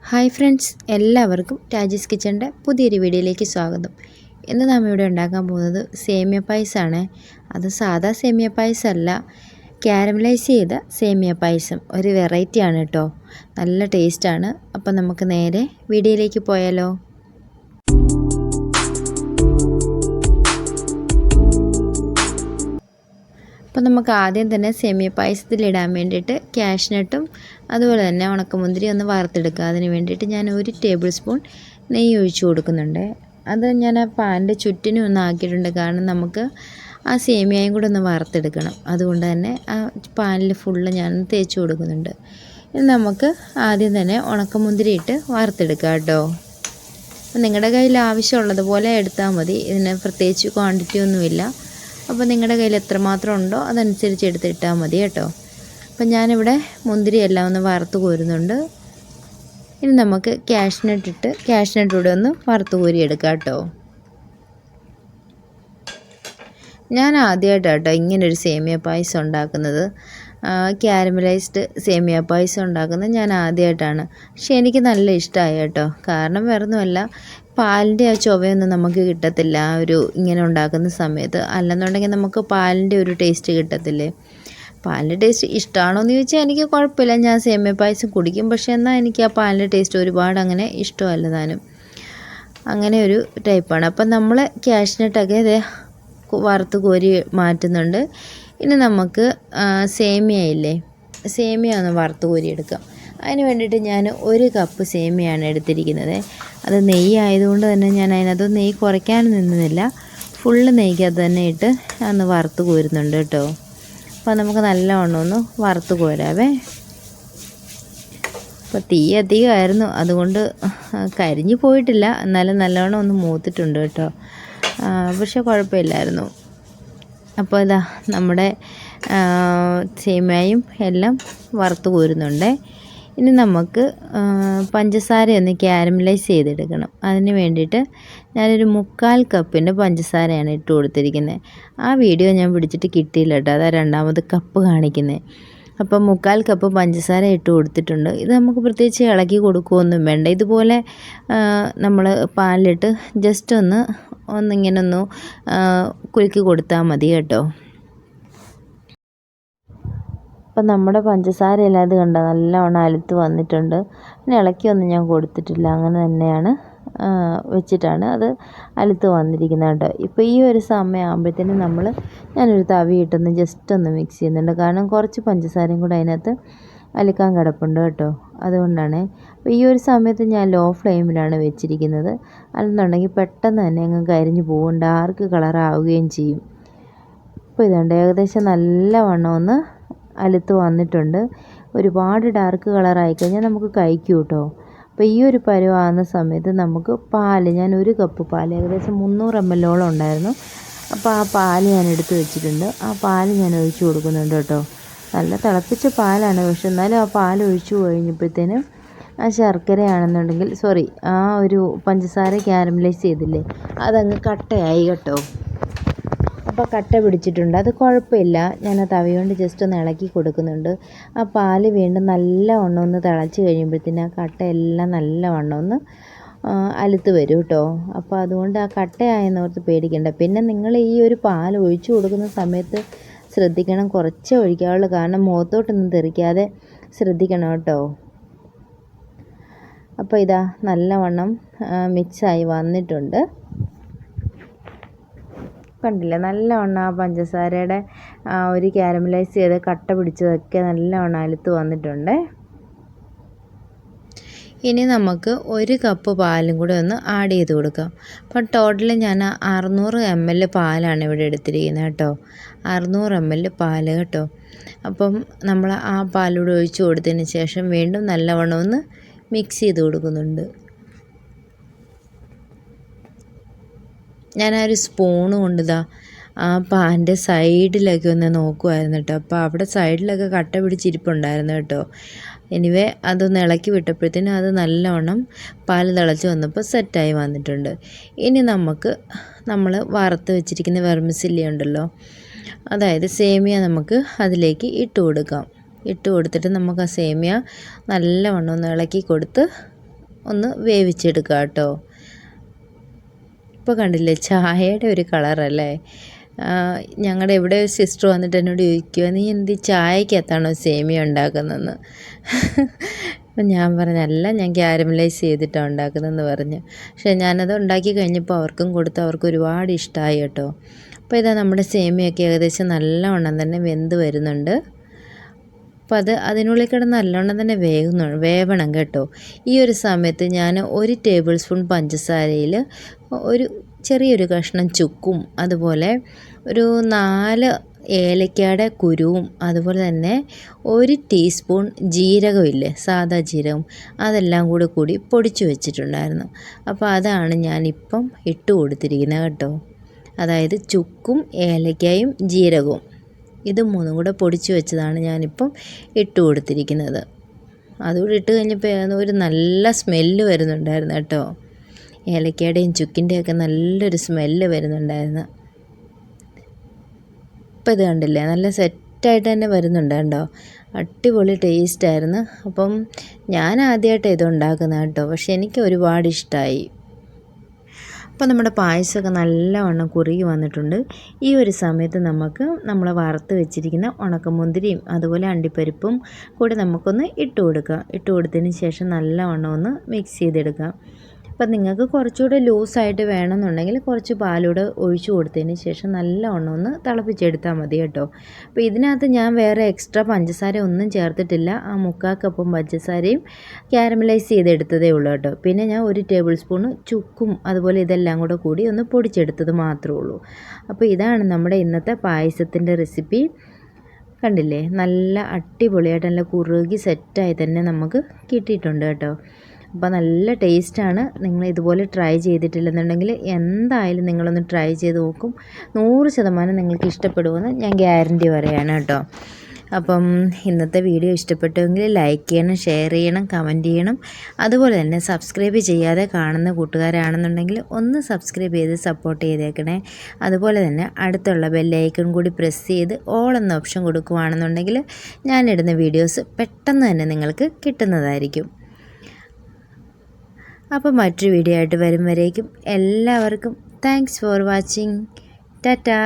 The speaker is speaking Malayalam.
ഹായ് ഫ്രണ്ട്സ്, എല്ലാവർക്കും രാജീസ് കിച്ചൻ്റെ പുതിയൊരു വീഡിയോയിലേക്ക് സ്വാഗതം. ഇന്ന് നാം ഇവിടെ ഉണ്ടാക്കാൻ പോകുന്നത് സേമിയ പായസമാണ്. അത് സാധാ സേമിയ പായസമല്ല, കാരമലൈസ് ചെയ്ത സേമിയ പായസം. ഒരു വെറൈറ്റിയാണ് കേട്ടോ, നല്ല ടേസ്റ്റാണ്. അപ്പം നമുക്ക് നേരെ വീഡിയോയിലേക്ക് പോയാലോ. അപ്പോൾ നമുക്ക് ആദ്യം തന്നെ സേമിയ പായസത്തിലിടാൻ വേണ്ടിയിട്ട് കാഷ്നട്ടും അതുപോലെ തന്നെ ഉണക്കമുന്തിരി ഒന്ന് വറുത്തെടുക്കുക. അതിന് വേണ്ടിയിട്ട് ഞാൻ 1 ടേബിൾ സ്പൂൺ നെയ്യ് ഒഴിച്ച് കൊടുക്കുന്നുണ്ട്. അത് ഞാൻ ആ പാനിൻ്റെ ചുറ്റിനും ഒന്ന് ആക്കിയിട്ടുണ്ട്, കാരണം നമുക്ക് ആ സേമിയയും കൂടെ ഒന്ന് വറുത്തെടുക്കണം. അതുകൊണ്ട് തന്നെ ആ പാനിൽ ഫുള്ള് ഞാൻ തേച്ച് കൊടുക്കുന്നുണ്ട്. ഇനി നമുക്ക് ആദ്യം തന്നെ ഉണക്കമുന്തിരി ഇട്ട് വറുത്തെടുക്കാം കേട്ടോ. അപ്പോൾ നിങ്ങളുടെ കയ്യിൽ ആവശ്യമുള്ളതുപോലെ എടുത്താൽ മതി, ഇതിന് പ്രത്യേകിച്ച് ക്വാണ്ടിറ്റി ഒന്നുമില്ല. അപ്പോൾ നിങ്ങളുടെ കയ്യിൽ എത്രമാത്രം ഉണ്ടോ അതനുസരിച്ച് എടുത്തിട്ടാൽ മതി കേട്ടോ. അപ്പം ഞാനിവിടെ മുന്തിരി എല്ലാം ഒന്ന് വറുത്ത് കോരുന്നുണ്ട്. ഇനി നമുക്ക് കാഷ്നട്ട് കൂടെ ഒന്ന് വറുത്ത് കോരി എടുക്കാം കേട്ടോ. ഞാൻ ആദ്യമായിട്ടാണ് കേട്ടോ ഇങ്ങനൊരു സേമിയ പായസം ഉണ്ടാക്കുന്നത്. കാരമലൈസ്ഡ് സേമിയ പായസം ഉണ്ടാക്കുന്നത് ഞാൻ ആദ്യമായിട്ടാണ്. പക്ഷേ എനിക്ക് നല്ല ഇഷ്ടമായി കേട്ടോ. കാരണം വേറൊന്നുമല്ല, പാലിൻ്റെ ആ ചുവയൊന്നും നമുക്ക് കിട്ടത്തില്ല ഇങ്ങനെ ഉണ്ടാക്കുന്ന സമയത്ത്. അല്ലെന്നുണ്ടെങ്കിൽ നമുക്ക് പാലിൻ്റെ ഒരു ടേസ്റ്റ് കിട്ടത്തില്ലേ. പാലിൻ്റെ ടേസ്റ്റ് ഇഷ്ടമാണോ എന്ന് ചോദിച്ചാൽ എനിക്ക് കുഴപ്പമില്ല, ഞാൻ സേമിയ പായസം കുടിക്കും. പക്ഷേ എന്നാൽ എനിക്ക് ആ പാലിൻ്റെ ടേസ്റ്റ് ഒരുപാട് അങ്ങനെ ഇഷ്ടമല്ല താനും. അങ്ങനെ ഒരു ടൈപ്പാണ്. അപ്പം നമ്മൾ കാഷ്നട്ടൊക്കെ ഇതേ വറുത്ത് കോരി മാറ്റുന്നുണ്ട്. ഇനി നമുക്ക് സേമിയ ഒന്ന് വറുത്ത് കോരി എടുക്കാം. അതിന് വേണ്ടിയിട്ട് ഞാൻ 1 കപ്പ് സേമിയാണ് എടുത്തിരിക്കുന്നത്. അത് നെയ്യ് ആയതുകൊണ്ട് തന്നെ ഞാൻ അതിനകത്ത് നെയ്യ് കുറയ്ക്കാൻ നിന്നില്ല, ഫുള്ള് നെയ്ക്കകത്ത് തന്നെ ഇട്ട് ഒന്ന് വറുത്ത് കോരുന്നുണ്ട് കേട്ടോ. അപ്പോൾ നമുക്ക് നല്ലവണ്ണം ഒന്ന് വറുത്ത് കോരാവേ. അപ്പോൾ തീ അധികമായിരുന്നു, അതുകൊണ്ട് കരിഞ്ഞു പോയിട്ടില്ല, എന്നാലും നല്ലവണ്ണം ഒന്ന് മൂത്തിട്ടുണ്ട് കേട്ടോ. പക്ഷേ കുഴപ്പമില്ലായിരുന്നു. അപ്പോൾ ഇതാ നമ്മുടെ സേമിയയും എല്ലാം വറുത്ത് കോരുന്നുണ്ട്. ഇനി നമുക്ക് പഞ്ചസാരയൊന്ന് കാരമലൈസ് ചെയ്തെടുക്കണം. അതിന് വേണ്ടിയിട്ട് ഞാനൊരു 3/4 കപ്പിൻ്റെ പഞ്ചസാരയാണ് ഇട്ട് കൊടുത്തിരിക്കുന്നത്. ആ വീഡിയോ ഞാൻ പിടിച്ചിട്ട് കിട്ടിയില്ല കേട്ടോ, അതാ 2ാമത് കപ്പ് കാണിക്കുന്നത്. അപ്പം 3/4 കപ്പ് പഞ്ചസാര ഇട്ട് കൊടുത്തിട്ടുണ്ട്. ഇത് നമുക്ക് പ്രത്യേകിച്ച് ഇളക്കി കൊടുക്കുകയൊന്നും വേണ്ട. ഇതുപോലെ നമ്മൾ പാലിലിട്ട് ജസ്റ്റ് ഒന്നിങ്ങനെ കുലുക്കി കൊടുത്താൽ മതി കേട്ടോ. അപ്പം നമ്മുടെ പഞ്ചസാരയെല്ലാം ഇത് കണ്ടോ നല്ലവണ്ണം അലുത്ത് വന്നിട്ടുണ്ട്. പിന്നെ ഇളക്കിയൊന്നും ഞാൻ കൊടുത്തിട്ടില്ല, അങ്ങനെ തന്നെയാണ് വെച്ചിട്ടാണ് അത് അലുത്ത് വന്നിരിക്കുന്നത് കേട്ടോ. ഇപ്പോൾ ഈ ഒരു സമയം ആകുമ്പോഴത്തേനും ഞാനൊരു തവിയിട്ടൊന്ന് ജസ്റ്റ് ഒന്ന് മിക്സ് ചെയ്യുന്നുണ്ട്, കാരണം കുറച്ച് പഞ്ചസാരയും കൂടെ അതിനകത്ത് അലുക്കാൻ കിടപ്പുണ്ട് കേട്ടോ. അതുകൊണ്ടാണ്. അപ്പോൾ ഈ ഒരു സമയത്ത് ഞാൻ ലോ ഫ്ലെയിമിലാണ് വെച്ചിരിക്കുന്നത്. അല്ലെന്നുണ്ടെങ്കിൽ പെട്ടെന്ന് തന്നെ അങ്ങ് കരിഞ്ഞു പോകും, ഡാർക്ക് കളറാവുകയും ചെയ്യും. അപ്പോൾ ഇതുണ്ട് ഏകദേശം നല്ലവണ്ണം ഒന്ന് അലുത്ത് വന്നിട്ടുണ്ട്. ഒരുപാട് ഡാർക്ക് കളറായി കഴിഞ്ഞാൽ നമുക്ക് കഴിക്കും കേട്ടോ. അപ്പോൾ ഈ ഒരു പരുവാകുന്ന സമയത്ത് നമുക്ക് ഞാൻ 1 കപ്പ് പാൽ, ഏകദേശം 300 ml ഉണ്ടായിരുന്നു. അപ്പോൾ ആ പാൽ ഞാൻ എടുത്ത് വെച്ചിട്ടുണ്ട്. ആ പാൽ ഞാൻ ഒഴിച്ച് കൊടുക്കുന്നുണ്ട് കേട്ടോ. നല്ല തിളപ്പിച്ച പാലാണ്, പക്ഷെ എന്നാലും ആ പാൽ ഒഴിച്ചു കഴിഞ്ഞപ്പോഴത്തേനും ആ ശർക്കരയാണെന്നുണ്ടെങ്കിൽ ആ പഞ്ചസാര കാരമലൈസ് ചെയ്തില്ലേ, അതങ്ങ് കട്ടയായി കേട്ടോ. അപ്പോൾ കട്ട പിടിച്ചിട്ടുണ്ട്, അത് കുഴപ്പമില്ല. ഞാൻ ആ തവി കൊണ്ട് ജസ്റ്റ് ഒന്ന് ഇളക്കി കൊടുക്കുന്നുണ്ട്. ആ പാല് വീണ്ടും നല്ലവണ്ണം ഒന്ന് തിളച്ച് കഴിയുമ്പോഴത്തേനും ആ കട്ടയെല്ലാം നല്ലവണ്ണം ഒന്ന് അലുത്ത് വരും കേട്ടോ. അപ്പോൾ അതുകൊണ്ട് ആ കട്ടയായെന്നോർത്ത് പേടിക്കണ്ട. പിന്നെ നിങ്ങൾ ഈ പാൽ ഒഴിച്ചു കൊടുക്കുന്ന സമയത്ത് ശ്രദ്ധിക്കണം, കുറച്ചേ ഒഴിക്കാവുള്ളൂ, കാരണം മുഖത്തോട്ടൊന്നും തെറിക്കാതെ ശ്രദ്ധിക്കണം കേട്ടോ. അപ്പോൾ ഇതാ നല്ലവണ്ണം മിക്സായി വന്നിട്ടുണ്ട്. കണ്ടില്ലേ, നല്ലവണ്ണം ആ പഞ്ചസാരയുടെ കാരമലൈസ് ചെയ്ത് കട്ട പിടിച്ചതൊക്കെ നല്ലവണ്ണം അലുത്ത് വന്നിട്ടുണ്ട്. ഇനി നമുക്ക് 1 കപ്പ് പാലും കൂടെ ഒന്ന് ആഡ് ചെയ്ത് കൊടുക്കാം. അപ്പം ടോട്ടൽ ഞാൻ 600 ml പാലാണ് ഇവിടെ എടുത്തിരിക്കുന്നത് കേട്ടോ. 600 ml പാൽ കേട്ടോ. അപ്പം നമ്മൾ ആ പാലൂടെ ഒഴിച്ച് കൊടുത്തതിന് ശേഷം വീണ്ടും നല്ലവണ്ണം ഒന്ന് മിക്സ് ചെയ്ത് കൊടുക്കുന്നുണ്ട്. ഞാൻ ആ ഒരു സ്പൂണ് കൊണ്ട് ആ പാൻ്റെ സൈഡിലൊക്കെ ഒന്ന് നോക്കുമായിരുന്നു കേട്ടോ. അപ്പോൾ അവിടെ സൈഡിലൊക്കെ കട്ട പിടിച്ചിരിപ്പുണ്ടായിരുന്നു കേട്ടോ. എനിവേ അതൊന്ന് ഇളക്കി വിട്ടപ്പോഴത്തേനും അത് നല്ലവണ്ണം പാൽ തിളച്ച് വന്നപ്പോൾ സെറ്റായി വന്നിട്ടുണ്ട്. ഇനി നമ്മൾ വറുത്ത് വെച്ചിരിക്കുന്ന വെർമിസെല്ലി ഉണ്ടല്ലോ, അതായത് സേമിയ നമുക്ക് അതിലേക്ക് ഇട്ട് കൊടുക്കാം. ഇട്ട് കൊടുത്തിട്ട് നമുക്ക് ആ സേമിയ നല്ലവണ്ണം ഒന്ന് ഇളക്കി കൊടുത്ത് ഒന്ന് വേവിച്ചെടുക്കുക കേട്ടോ. ഇപ്പോൾ കണ്ടില്ലേ ചായയുടെ ഒരു കളറല്ലേ. ഞങ്ങളുടെ ഇവിടെ ഒരു സിസ്റ്റർ വന്നിട്ട് എന്നോട് ചോദിക്കുക, നീ എന്ത് ചായക്കകത്താണോ സേമിയ ഉണ്ടാക്കുന്നതെന്ന്. അപ്പം ഞാൻ പറഞ്ഞല്ല, ഞാൻ ക്യാരമലൈസ് ചെയ്തിട്ടാണ് ഉണ്ടാക്കുന്നതെന്ന് പറഞ്ഞു. പക്ഷേ ഞാനത് ഉണ്ടാക്കി കഴിഞ്ഞപ്പോൾ അവർക്കും കൊടുത്ത് അവർക്ക് ഒരുപാട് ഇഷ്ടമായി കേട്ടോ. അപ്പോൾ ഇതാ നമ്മുടെ സേമിയൊക്കെ ഏകദേശം നല്ലവണ്ണം തന്നെ വെന്ത് വരുന്നുണ്ട്. അപ്പോൾ അതിനുള്ളിൽ കിടന്ന് നല്ലോണം തന്നെ വേവണം കേട്ടോ. ഈ ഒരു സമയത്ത് ഞാൻ 1 ടേബിൾ സ്പൂൺ പഞ്ചസാരയിൽ ഒരു ചെറിയൊരു കഷ്ണം ചുക്കും അതുപോലെ ഒരു 4 ഏലക്കയുടെ കുരുവും അതുപോലെ തന്നെ 1 ടീസ്പൂൺ ജീരകമില്ലേ, സാദാ ജീരകം, അതെല്ലാം കൂടി പൊടിച്ചു വെച്ചിട്ടുണ്ടായിരുന്നു. അപ്പോൾ അതാണ് ഞാനിപ്പം ഇട്ട് കൊടുത്തിരിക്കുന്നത് കേട്ടോ. അതായത് ചുക്കും ഏലക്കയും ജീരകവും ഇത് 3 കൂടെ പൊടിച്ചു വെച്ചതാണ് ഞാനിപ്പം ഇട്ട് കൊടുത്തിരിക്കുന്നത്. അതുകൂടി ഇട്ട് കഴിഞ്ഞപ്പോൾ ഒരു നല്ല സ്മെല്ല് വരുന്നുണ്ടായിരുന്നു കേട്ടോ. ഏലക്കയുടെയും ചുക്കിൻ്റെയൊക്കെ നല്ലൊരു സ്മെല്ല് വരുന്നുണ്ടായിരുന്നു. ഇപ്പം ഇത് കണ്ടില്ലേ, നല്ല സെറ്റായിട്ട് തന്നെ വരുന്നുണ്ട് കേട്ടോ. അടിപൊളി ടേസ്റ്റായിരുന്നു. അപ്പം ഞാൻ ആദ്യമായിട്ടാണ് ഇത് ഉണ്ടാക്കുന്നത് കേട്ടോ, പക്ഷെ എനിക്ക് ഒരുപാട് ഇഷ്ടമായി. അപ്പോൾ നമ്മുടെ പായസമൊക്കെ നല്ലവണ്ണം കുറുകി വന്നിട്ടുണ്ട്. ഈ ഒരു സമയത്ത് നമ്മൾ വറുത്ത് വെച്ചിരിക്കുന്ന ഉണക്കമുന്തിരിയും അതുപോലെ അണ്ടിപ്പരിപ്പും കൂടി നമുക്കൊന്ന് ഇട്ട് കൊടുത്തതിന് ശേഷം നല്ലവണ്ണം ഒന്ന് മിക്സ് ചെയ്തെടുക്കാം. അപ്പം നിങ്ങൾക്ക് കുറച്ചുകൂടെ ലൂസായിട്ട് വേണമെന്നുണ്ടെങ്കിൽ കുറച്ച് പാലൂടെ ഒഴിച്ചു കൊടുത്തതിന് ശേഷം നല്ലവണ്ണം ഒന്ന് തിളപ്പിച്ചെടുത്താൽ മതി കേട്ടോ. അപ്പോൾ ഇതിനകത്ത് ഞാൻ വേറെ എക്സ്ട്രാ പഞ്ചസാര ഒന്നും ചേർത്തിട്ടില്ല. ആ 3/4 കപ്പും പഞ്ചസാരയും ക്യാരമലൈസ് ചെയ്തെടുത്തതേ ഉള്ളൂ കേട്ടോ. പിന്നെ ഞാൻ 1 ടേബിൾ സ്പൂൺ ചുക്കും അതുപോലെ ഇതെല്ലാം കൂടി ഒന്ന് പൊടിച്ചെടുത്തത് മാത്രമേ ഉള്ളൂ. അപ്പോൾ ഇതാണ് നമ്മുടെ ഇന്നത്തെ പായസത്തിൻ്റെ റെസിപ്പി. കണ്ടില്ലേ, നല്ല അടിപൊളിയായിട്ട് നല്ല കുറുകി സെറ്റായി തന്നെ നമുക്ക് കിട്ടിയിട്ടുണ്ട് കേട്ടോ. അപ്പോൾ നല്ല ടേസ്റ്റാണ്. നിങ്ങൾ ഇതുപോലെ ട്രൈ ചെയ്തിട്ടില്ലെന്നുണ്ടെങ്കിൽ എന്തായാലും നിങ്ങളൊന്ന് ട്രൈ ചെയ്ത് നോക്കും. 100% നിങ്ങൾക്ക് ഇഷ്ടപ്പെടുമെന്ന് ഞാൻ ഗ്യാരൻറ്റി പറയാണ് കേട്ടോ. അപ്പം ഇന്നത്തെ വീഡിയോ ഇഷ്ടപ്പെട്ടുവെങ്കിൽ ലൈക്ക് ചെയ്യണം, ഷെയർ ചെയ്യണം, കമൻറ്റ് ചെയ്യണം. അതുപോലെ തന്നെ സബ്സ്ക്രൈബ് ചെയ്യാതെ കാണുന്ന കൂട്ടുകാരാണെന്നുണ്ടെങ്കിൽ ഒന്ന് സബ്സ്ക്രൈബ് ചെയ്ത് സപ്പോർട്ട് ചെയ്തേക്കണേ. അതുപോലെ തന്നെ അടുത്തുള്ള ബെല്ലൈക്കൺ കൂടി പ്രസ് ചെയ്ത് ഓൾ എന്ന ഓപ്ഷൻ കൊടുക്കുകയാണെന്നുണ്ടെങ്കിൽ ഞാനിടുന്ന വീഡിയോസ് പെട്ടെന്ന് തന്നെ നിങ്ങൾക്ക് കിട്ടുന്നതായിരിക്കും. അപ്പോൾ മറ്റൊരു വീഡിയോ ആയിട്ട് വരും വരേക്കും എല്ലാവർക്കും താങ്ക്സ് ഫോർ വാച്ചിങ്. ടാറ്റാ.